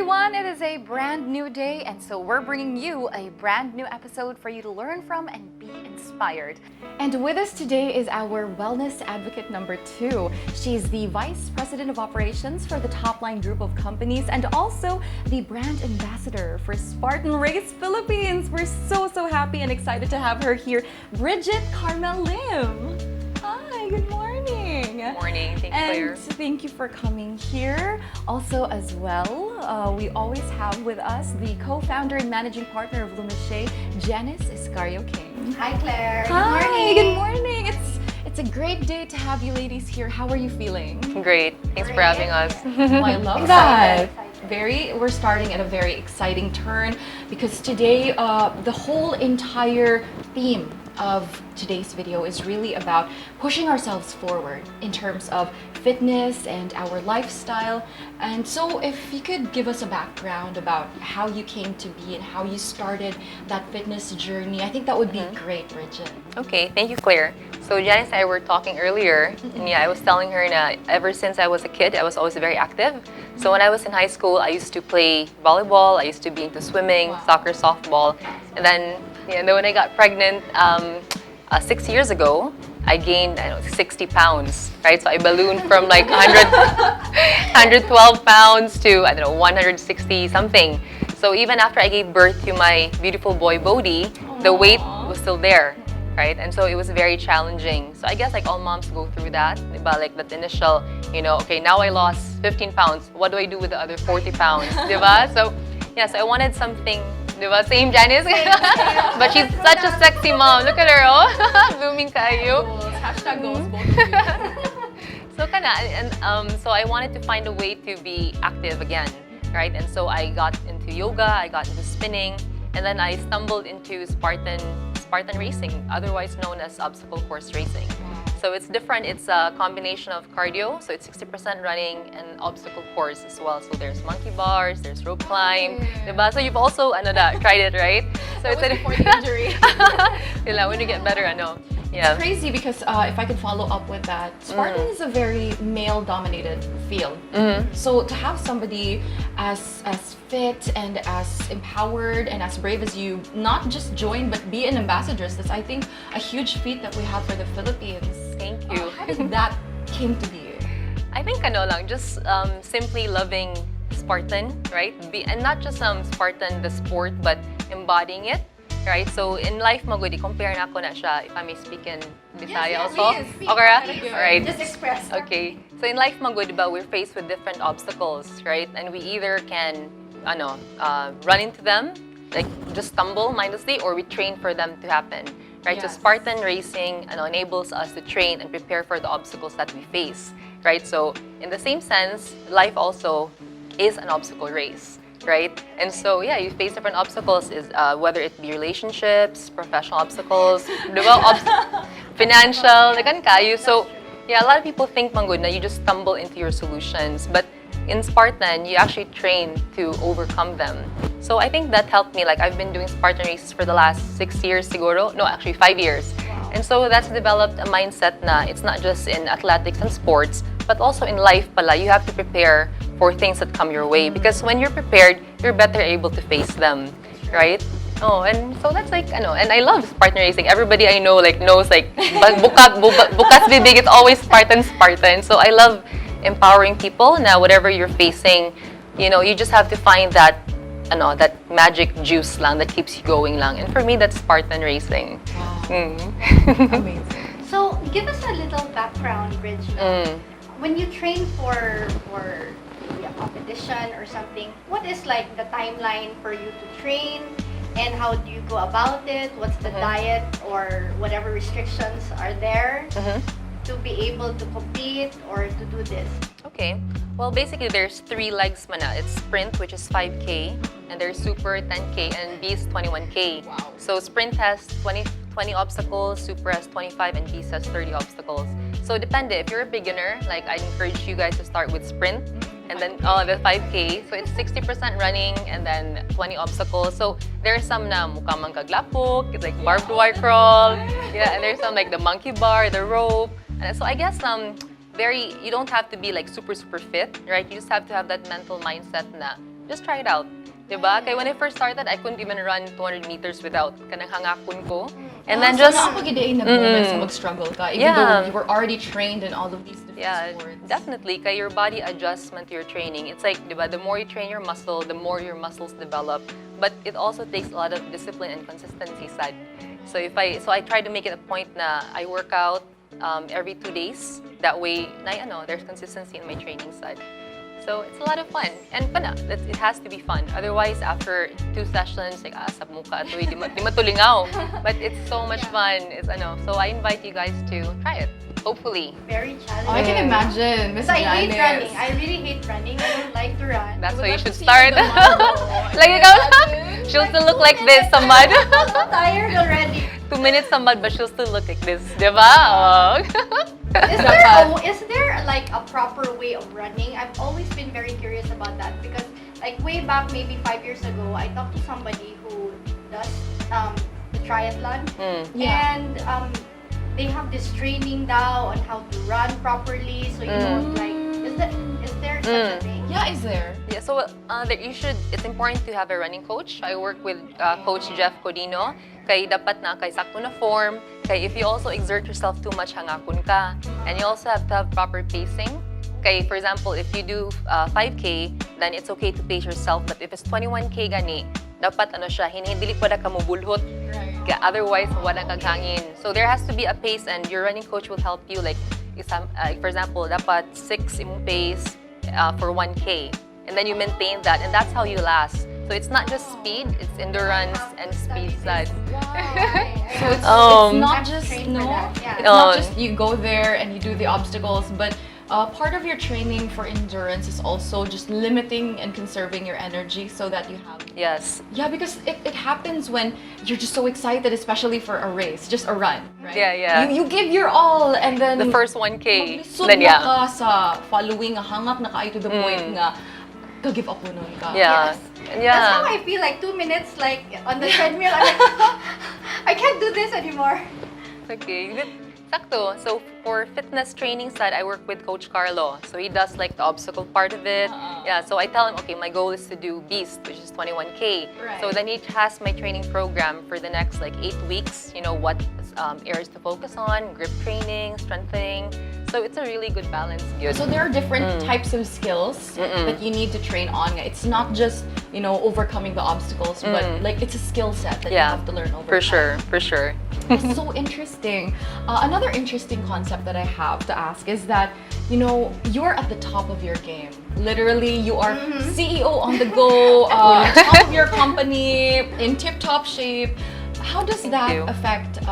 everyone, it is a brand new day, and so we're bringing you a brand new episode for you to learn from and be inspired. And with us today is our wellness advocate number 2. She's the Vice President of Operations for the Topline group of companies and also the brand ambassador for Spartan Race Philippines. We're so happy and excited to have her here, Brigitte Lim. Hi, good morning. Good morning. Thank you, Claire. And thank you for coming here. Also, as well, we always have with us the co-founder and managing partner of Lumiché, Janice, Escario-King. Hi, Claire. Hi, good morning. It's a great day to have you ladies here. How are you feeling? Great. Thanks for having us. Oh, I love that. We're starting at a very exciting turn because today the whole entire theme of today's video is really about pushing ourselves forward in terms of fitness and our lifestyle. And so if you could give us a background about how you came to be and how you started that fitness journey, I think that would be great, Brigitte. Okay, thank you, Claire. So Janice and I were talking earlier, and I was telling her that ever since I was a kid, I was always very active. So when I was in high school, I used to play volleyball, I used to be into swimming, soccer, softball. And then when I got pregnant 6 years ago, I gained 60 pounds, right? So I ballooned from like 112 pounds to 160 something. So even after I gave birth to my beautiful boy Bodhi, the weight was still there, right? And so it was very challenging. So I guess like all moms go through that, but like that initial, okay, now I lost 15 pounds. What do I do with the other 40 pounds, diba? So yeah, so I wanted something. Diba? Same Janice? But she's such a sexy mom. Look at her, oh. Blooming kayo. Hashtag goals, both of you. So I wanted to find a way to be active again, right? And so I got into yoga, I got into spinning, and then I stumbled into Spartan racing, otherwise known as obstacle course racing. So it's different. It's a combination of cardio, so it's 60% running and obstacle course as well. So there's monkey bars, there's rope climb, diba? So you've also tried it, right? So that was before the injury. When you get better, Yeah. It's crazy because if I could follow up with that, Spartan is a very male-dominated field. So to have somebody as fit and as empowered and as brave as you, not just join but be an ambassadress, that's I think a huge feat that we have for the Philippines. Thank you. How did that came to be? I think just simply loving Spartan, right? And not just Spartan the sport, but embodying it. Right? So in life magudi, compare na ako na siya, if I may speak in Bisaya also. Speak. Okay, alright. Just express. Okay. So in life magudi ba, we're faced with different obstacles, right? And we either can run into them, like just stumble mindlessly, or we train for them to happen. Right? Yes. So Spartan racing enables us to train and prepare for the obstacles that we face. Right? So in the same sense, life also is an obstacle race. Right? And so, yeah, you face different obstacles, whether it be relationships, professional obstacles, financial, So, yeah, a lot of people think, manggod, na you just stumble into your solutions. But in Spartan, you actually train to overcome them. So I think that helped me. Like, I've been doing Spartan races for the last 6 years, siguro. No, actually 5 years. Wow. And so that's developed a mindset na it's not just in athletics and sports, but also in life pala. You have to prepare for things that come your way, because when you're prepared, you're better able to face them, right? Oh, and so that's like, and I love Spartan racing. Everybody I know knows bukas bibig, it's always Spartan. So I love empowering people. Now, whatever you're facing, you just have to find that magic juice lang that keeps you going lang. And for me, that's Spartan racing. Wow. Amazing. So give us a little background, Bridge. When you train for maybe a competition or something, what is like the timeline for you to train, and how do you go about it? What's the diet or whatever restrictions are there to be able to compete or to do this? Okay. Well, basically, there's 3 legs mana. It's sprint, which is 5K, and there's super 10K, and beast 21K. Wow. So sprint has 20 obstacles, super has 25, and beast has 30 obstacles. So depende. If you're a beginner, like I'd encourage you guys to start with sprint, and then the 5K. So it's 60% running and then 20 obstacles. So there's some na mukha mang kaglapok, it's like barbed wire crawl. Yeah, and there's some like the monkey bar, the rope. And so I guess you don't have to be like super fit, right? You just have to have that mental mindset na just try it out. Diba? Kaya when I first started, I couldn't even run 200 meters without kanang hangakon ko. And then just... Napakagidain na moments na mag-struggle ka, even though you were already trained in all of these different sports. Definitely. Kaya your body adjustment to your training. It's like, diba, the more you train your muscle, the more your muscles develop. But it also takes a lot of discipline and consistency side. So I try to make it a point na I work out every 2 days. That way, there's consistency in my training side. So it's a lot of fun. And it has to be fun. Otherwise, after 2 sessions, like, sab mo ka, di matulingaw. But it's so much fun. So I invite you guys to try it. Hopefully. Very challenging. I can imagine, Miss Because I Janice. hate running. I really hate running. I don't like to run. That's why you should start. Like, she'll still look like this, sa mud. I'm so tired already. 2 minutes sa mud, but she'll still look like this. Diba? Oh. Is there like a proper way of running? I've always been very curious about that because like way back maybe 5 years ago, I talked to somebody who does the triathlon and they have this training now on how to run properly. So you know, like, is there such a thing? Yeah, is there? Yeah, so it's important to have a running coach. I work with Coach Jeff Codino. Kay dapat na kay sakto na form. Kay if you also exert yourself too much, hangakon ka. And you also have to have proper pacing. Kay, for example, if you do 5K, then it's okay to pace yourself. But if it's 21K gani, dapat hindi pa da ka mubulhot. Kaya otherwise, wala kang hangin. So there has to be a pace and your running coach will help you. Like, for example, dapat 6 imong pace for 1K. And then you maintain that and that's how you last. So it's not just speed, it's endurance and speed side. So it's not just it's not just you go there and you do the obstacles, but part of your training for endurance is also just limiting and conserving your energy so that you have. Yes. Yeah, because it happens when you're just so excited, especially for a race, just a run, right? Yeah. You give your all and then the first 1K. Then ka sa following hangak na kayo to the point nga ka-give up mo nun ka. Yeah. Yes. That's how I feel like 2 minutes like on the treadmill. I'm like, I can't do this anymore. Okay. Sakto. So for fitness training side, I work with Coach Carlo. So he does like the obstacle part of it. Yeah. So I tell him, okay, my goal is to do Beast, which is 21K. Right. So then he has my training program for the next like 8 weeks. You know what areas to focus on, grip training, strengthening. So it's a really good balance. Good. So there are different types of skills that you need to train on. It's not just, overcoming the obstacles, but like it's a skill set that you have to learn over time. For sure. It's so interesting. Another interesting concept that I have to ask is that, you're at the top of your game. Literally, you are CEO on the go, top of your company, in tip-top shape. How does that affect,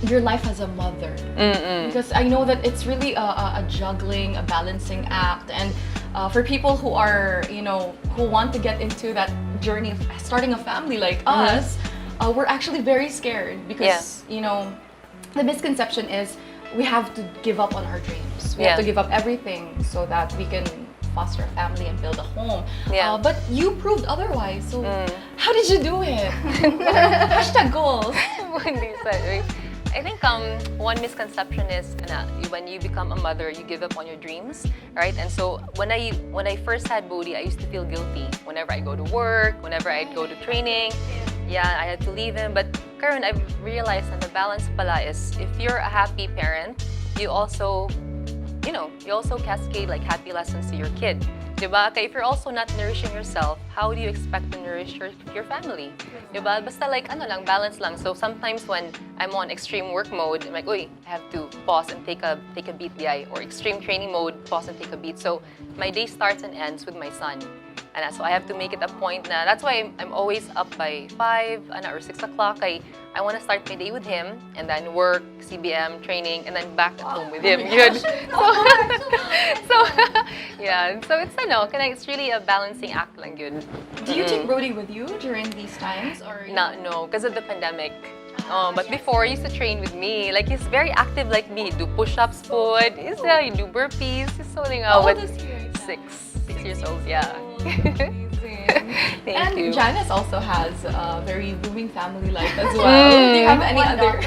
your life as a mother? Because I know that it's really a juggling, a balancing act, and for people who are, who want to get into that journey of starting a family like us, we're actually very scared because, the misconception is we have to give up on our dreams. We have to give up everything so that we can foster a family and build a home. But you proved otherwise. So how did you do it? Hashtag goals. I think one misconception is when you become a mother, you give up on your dreams, right? And so when I first had Bodhi, I used to feel guilty whenever I go to work, whenever I go to training. Yeah, I had to leave him. But current, I've realized that the balance pala is if you're a happy parent, you also cascade like happy lessons to your kid. Diba? Kaya if you're also not nourishing yourself, how do you expect to nourish your family? Diba? Basta like, balance lang. So sometimes when I'm on extreme work mode, I'm like, I have to pause and take a beat, or extreme training mode, pause and take a beat. So my day starts and ends with my son. And so I have to make it a point na, that's why I'm always up by 5 or 6 o'clock. I want to start my day with him and then work, CBM, training, and then back at home with him. Good. So it's really a balancing act lang good. Do you take Brody with you during these times? Or No, because of the pandemic. But before, he used to train with me. Like, he's very active like me. He do push-ups, he do burpees. He's so How old is he right now? 6 years old, yeah. Thank you. Janice also has a very booming family life as well. Do you have any other?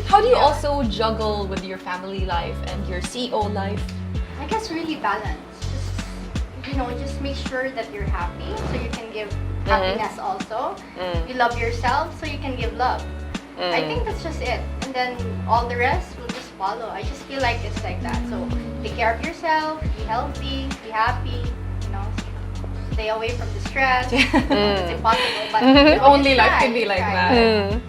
How do you also juggle with your family life and your CEO life? I guess really balance. Just just make sure that you're happy so you can give happiness also. You love yourself so you can give love. I think that's just it. And then all the rest will just follow. I just feel like it's like that. So take care of yourself, be healthy, be happy, stay away from the stress. It's impossible, but If only life could be like that.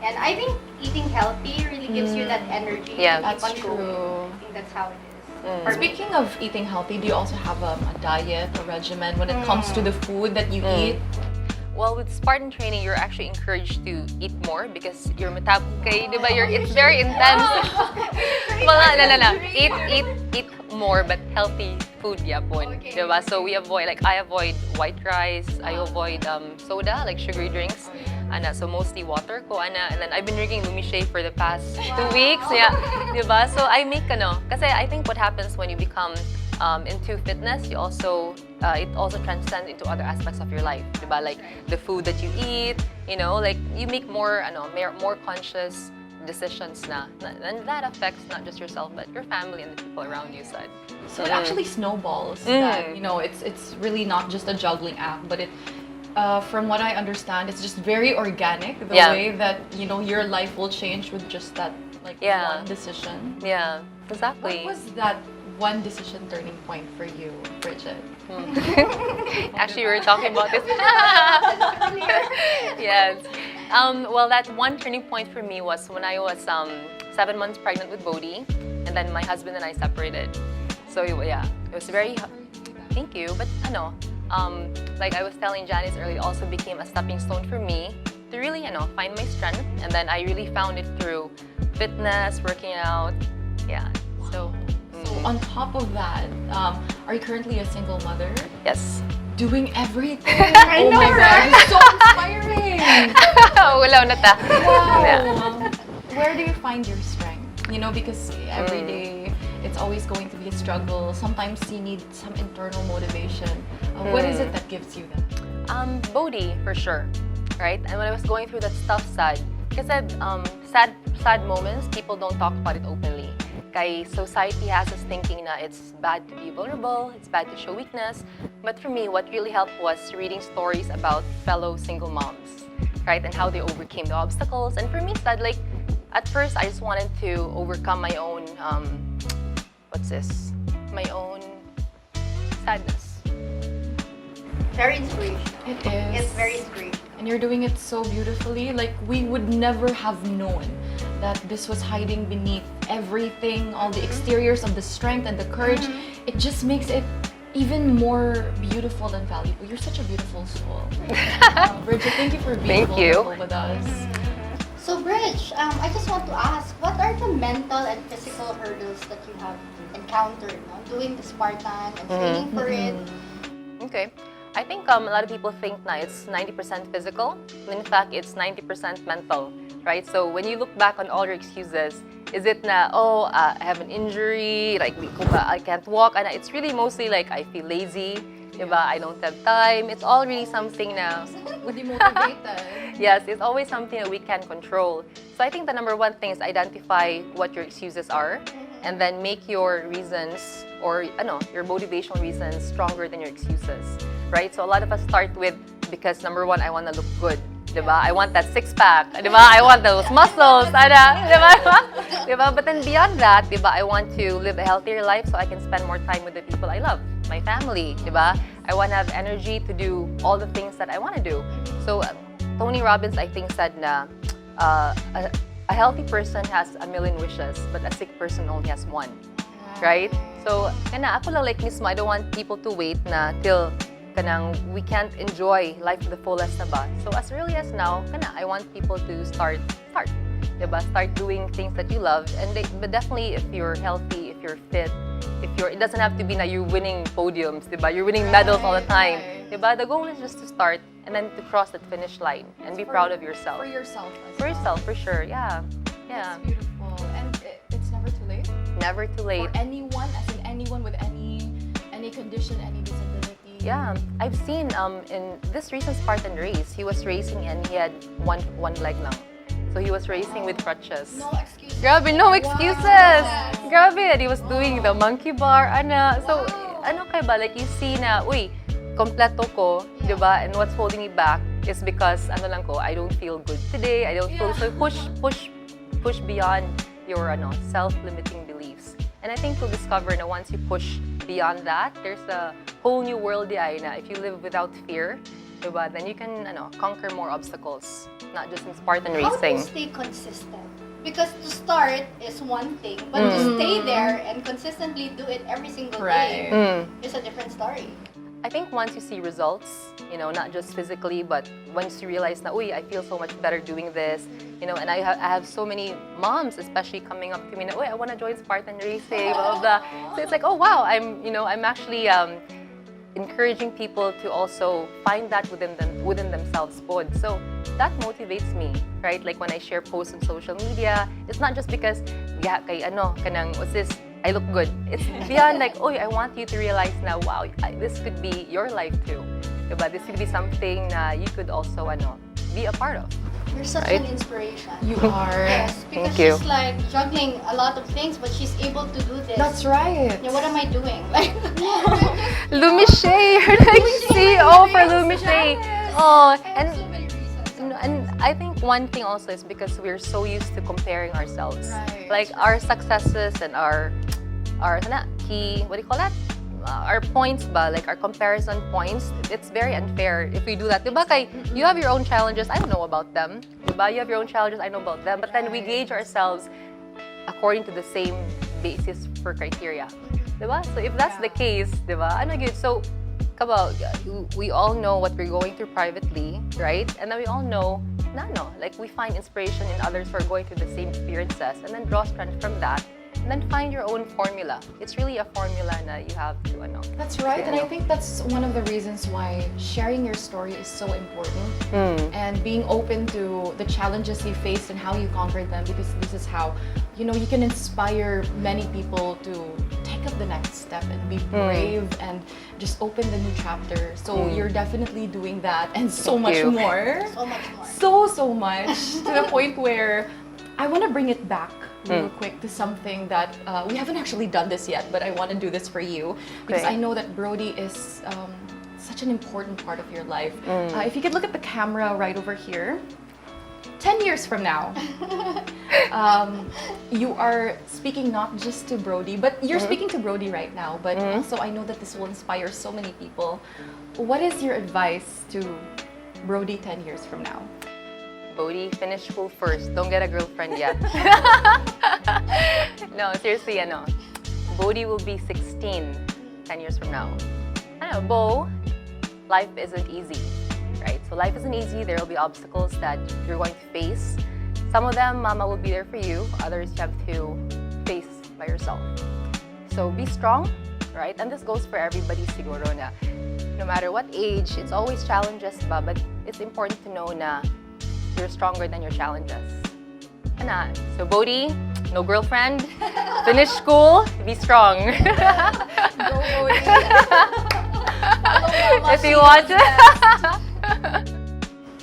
And I think eating healthy really gives you that energy Yeah, to keep That's on going. true. I think that's how it is. For me. Speaking of eating healthy, do you also have a diet, a regimen when it comes to the food that you eat? Well, with Spartan training, you're actually encouraged to eat more because your it's very intense. Well, no. Eat more, but healthy food, yapon. Okay. Diba? So I avoid white rice, I avoid soda, like sugary drinks. So mostly water ko, and then I've been drinking Lumiché for the past 2 weeks. Yeah, diba? So I make kasi I think what happens when you become into fitness, you also it also transcends into other aspects of your life, diba? Like the food that you eat, like you make more conscious decisions na, and that affects not just yourself but your family and the people around you side. So it actually snowballs. That it's really not just a juggling act, but it. From what I understand, it's just very organic. The way that your life will change with just that one decision. Yeah, exactly. What was that one decision turning point for you, Brigitte? Actually, we were talking about this. Yes. Well, that one turning point for me was when I was 7 months pregnant with Bodhi, and then my husband and I separated. So yeah, it was very. Thank you, but like I was telling Janice earlier, it also became a stepping stone for me to really find my strength, and then I really found it through fitness, working out. Yeah. So on top of that, are you currently a single mother? yes. Doing everything. Oh my God, it's so inspiring. Wala na ta. Wow. Yeah. Where do you find your strength? Because every day it's always going to be a struggle. Sometimes you need some internal motivation. What is it that gives you that? Bodhi, for sure, right? And when I was going through that stuff because sad moments, people don't talk about it openly. Kay society has us thinking na it's bad to be vulnerable, it's bad to show weakness. But for me, what really helped was reading stories about fellow single moms, right? And how they overcame the obstacles. And for me, at first, I just wanted to overcome my own, my own sadness. Very inspirational. It is. It's very inspirational. And you're doing it so beautifully. Like, we would never have known that this was hiding beneath everything, all the exteriors of the strength and the courage. It just makes it even more beautiful and valuable. You're such a beautiful soul. Brigitte, thank you for being vulnerable with us. So, Bridge, I just want to ask, what are the mental and physical hurdles that you have encountered doing the Spartan and training for it? Okay. I think a lot of people think na it's 90% physical. In fact, it's 90% mental, right? So when you look back on all your excuses, is it na, I have an injury, like I can't walk, and it's really mostly like I feel lazy, diba? I don't have time. It's all really something na Demotivated. Yes, it's always something that we can control. So I think the number one thing is identify what your excuses are, and then make your reasons or your motivational reasons stronger than your excuses, right? So a lot of us start with, because number one, I want to look good, diba? I want that six-pack, diba? I want those muscles, diba? Diba? But then beyond that, diba, I want to live a healthier life so I can spend more time with the people I love, my family, diba? I want to have energy to do all the things that I want to do. So Tony Robbins, I think, said na a healthy person has a million wishes, but a sick person only has one, right? So ako lang like mismo, I don't want people to wait na till we can't enjoy life to the fullest na ba. So as early as now, I want people to start, diba? Start doing things that you love, but definitely if you're healthy, if you're fit, it doesn't have to be na you're winning podiums, diba? You're winning medals all the time, diba? The goal is just to start and then to cross that finish line and be proud of yourself. For yourself. For yourself, for sure. Yeah. That's beautiful. And it's never too late. Never too late. For anyone, as in anyone with any condition, any disability. Yeah, I've seen in this recent Spartan race, he was racing and he had one leg lang. So he was racing with crutches. No excuses. Grabe, no excuses. Grabe, and he was doing the monkey bar, So ano kaya ba, like you see na, uy, kompleto ko, di ba? And what's holding me back is because, ano lang ko, I don't feel good today, I don't feel, so push beyond your, self-limiting beliefs. And I think you'll discover na once you push beyond that, there's a whole new world na if you live without fear, diba, then you can conquer more obstacles, not just in Spartan racing. How to stay consistent? Because to start is one thing, but to stay there and consistently do it every single day is a different story. I think once you see results, not just physically, but once you realize na, uy, I feel so much better doing this, and I have so many moms, especially coming up to me na, uy, I want to join Spartan racing, blah, blah, blah. So it's like, oh wow, I'm actually encouraging people to also find that within themselves pod. So that motivates me, right? Like when I share posts on social media, it's not just because what's this, I look good. It's beyond like, oh, I want you to realize now, wow, this could be your life too. But this could be something you could also be a part of. You're such an inspiration. You are. Yes, because Thank you. she's like juggling a lot of things, but she's able to do this. That's right. Yeah, what am I doing? Like, Lumiché, you're like CEO for Lumiché. Oh, and so many reasons. and I think one thing also is because we're so used to comparing ourselves. Right. Like our successes and our key, what do you call that? Our points ba, like our comparison points, it's very unfair if we do that. Diba kay, you have your own challenges, I don't know about them. Diba, you have your own challenges, I know about them. But then we gauge ourselves according to the same basis for criteria. Diba? So if that's the case, diba, ano good? So, we all know what we're going through privately, right? And then we all know, like we find inspiration in others who are going through the same experiences and then draw strength from that. And then find your own formula. It's really a formula na you have to That's right, and I think that's one of the reasons why sharing your story is so important and being open to the challenges you faced and how you conquered them, because this is how you can inspire many people to take up the next step and be brave and just open the new chapter. So you're definitely doing that and so much more. So much more. So much to the point where I want to bring it back real quick to something that we haven't actually done this yet, but I want to do this for you because I know that Brody is such an important part of your life. If you could look at the camera right over here, 10 years from now, you are speaking not just to Brody, but you're speaking to Brody right now, but also I know that this will inspire so many people. What is your advice to Brody 10 years from now? Brody, finish school first. Don't get a girlfriend yet. No, seriously, Brody will be 16 10 years from now. I don't know, Bo, life isn't easy, right? So life isn't easy. There will be obstacles that you're going to face. Some of them, Mama will be there for you. Others, you have to face by yourself. So be strong, right? And this goes for everybody, siguro na. No matter what age, it's always challenges, but it's important to know na you're stronger than your challenges. So Bodhi, no girlfriend, finish school, be strong. Go, Bodhi. If you want to.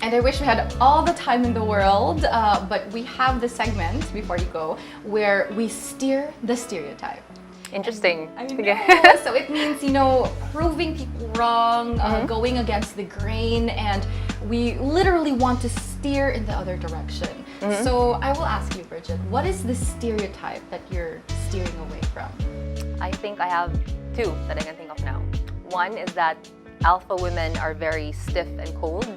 And I wish we had all the time in the world, but we have the segment, before you go, where we steer the stereotype. Interesting. I know. So it means, proving people wrong, going against the grain, and we literally want to steer in the other direction. So I will ask you, Brigitte, what is the stereotype that you're steering away from? I think I have two that I can think of now. One is that alpha women are very stiff and cold,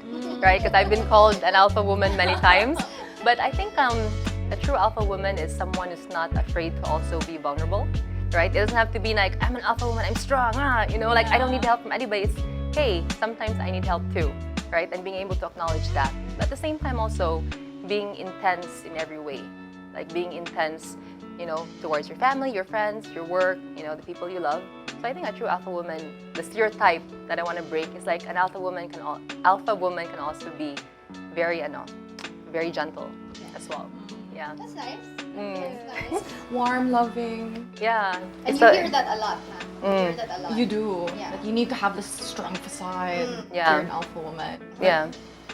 right? Because I've been called an alpha woman many times. But I think a true alpha woman is someone who's not afraid to also be vulnerable. Right? It doesn't have to be like, I'm an alpha woman, I'm strong, like I don't need help from anybody. It's, hey, sometimes I need help too, right? And being able to acknowledge that. But at the same time also, being intense in every way. Like being intense, towards your family, your friends, your work, the people you love. So I think a true alpha woman, the stereotype that I want to break is like an alpha woman can also be very, very gentle as well. Yeah. That's nice. That's nice. Warm, loving. Yeah. And you hear that a lot, man. You hear that a lot. You do. Yeah. Like you need to have this strong facade. Yeah. You're an alpha woman. But Yeah.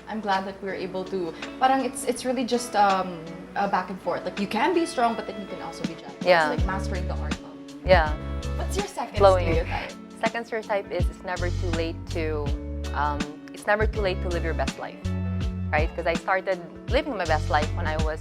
I'm glad that we're able to. Parang it's really just a back and forth. Like you can be strong, but then you can also be gentle. Yeah. It's like mastering the art of. Yeah. What's your second Flowing. stereotype? second stereotype is it's never too late to live your best life, right? Because I started living my best life when I was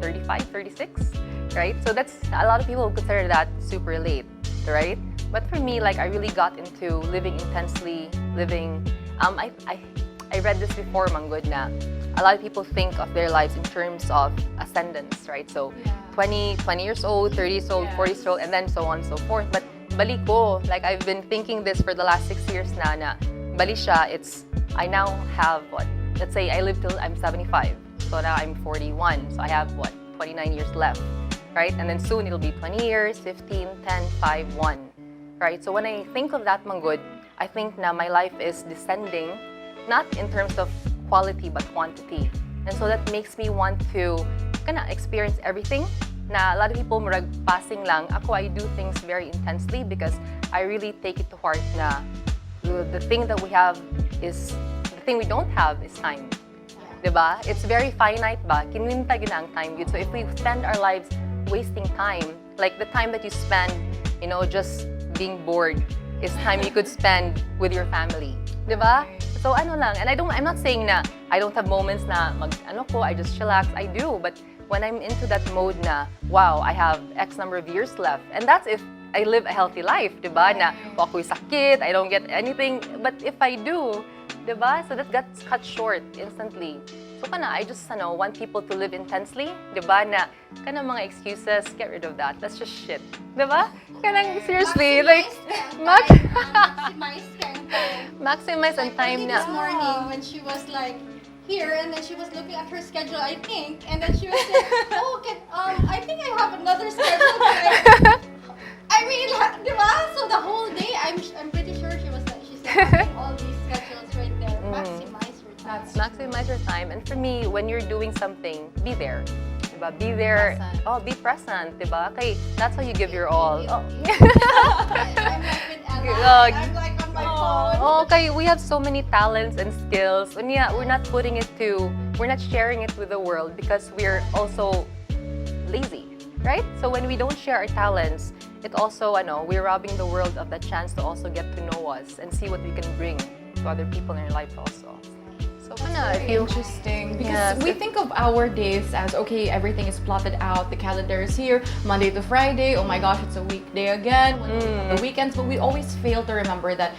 35, 36, right? So that's a lot of people consider that super late, right? But for me, like I really got into living intensely, living. I read this before, Manggod, na a lot of people think of their lives in terms of ascendance, right? So 20 years old, 30 years old, 40 years old, and then so on and so forth. But bali ko, like I've been thinking this for the last 6 years na bali siya, I now have let's say I live till I'm 75. So now I'm 41. So I have 29 years left, right? And then soon it'll be 20 years, 15, 10, 5, 1, right? So when I think of that, Manggod, I think na my life is descending, not in terms of quality but quantity. And so that makes me want to experience everything. Na a lot of people murag passing lang. Ako, I do things very intensely because I really take it to heart na the thing that we have is, the thing we don't have is time. Diba? It's very finite ba? Kinuwinta gina ang time yun. So if we spend our lives wasting time, like the time that you spend, just being bored, is time you could spend with your family. Diba? So ano lang, and I'm not saying na I don't have moments na I just chillax. I do, but when I'm into that mode na, wow, I have X number of years left, and that's if I live a healthy life, diba? Na ako'y sakit, I don't get anything, but if I do, diba? So that gets cut short instantly. So I just want people to live intensely, diba? Na mga excuses, get rid of that. That's just shit, diba? Seriously, like maximize and time na. This morning when she was like here and then she was looking at her schedule, I think, and then she was saying, "Oh, I think I have another schedule." I mean, diba? So the whole day, I'm pretty sure she's having all these schedules right there. Maximize your time. Maximize your time, and for me, when you're doing something, be there. Diba? Be there. Present. Oh, be present, diba? Okay, that's how you give your all. Oh. I'm like with Ella. I'm like on my phone. Okay, we have so many talents and skills, and we're not sharing it with the world because we're also lazy, right? So when we don't share our talents, it also, we're robbing the world of the chance to also get to know us and see what we can bring to other people in our lives also. So Very interesting, because we think of our days as, okay, everything is plotted out, the calendar is here, Monday to Friday, oh my gosh, it's a weekday again, the weekends, but we always fail to remember that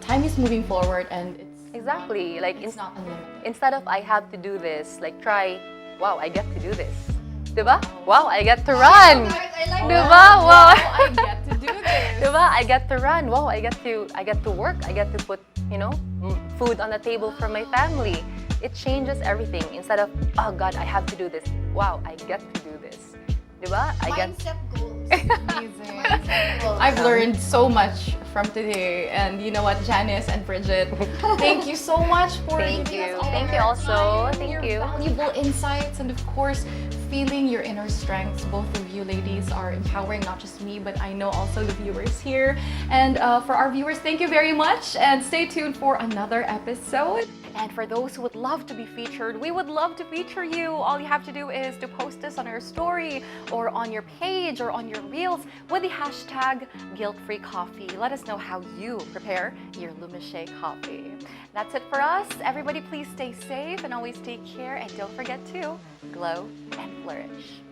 time is moving forward and exactly, like it's not unlimited. Instead of I have to do this, like try, wow, I get to do this. Diba? Wow, I get to run. Diba? Wow, I get to do this. Diba? I get to run. Wow, I get to work. I get to put, food on the table for my family. It changes everything. Instead of, oh God, I have to do this. Wow, I get to do this. Diba? Mindset goals. Amazing. I've learned so much from today, and you know what, Janice and Brigitte, thank you so much for Thank giving us you. all Thank your you also. time, Thank your you. valuable insights, and of course, feeling your inner strengths. Both of you ladies are empowering not just me, but I know also the viewers here. And for our viewers, thank you very much, and stay tuned for another episode. And for those who would love to be featured, we would love to feature you. All you have to do is to post us on our story or on your page or on your reels with the hashtag guilt-free-coffee. Let us know how you prepare your Lumiché coffee. That's it for us. Everybody please stay safe and always take care. And don't forget to glow and flourish.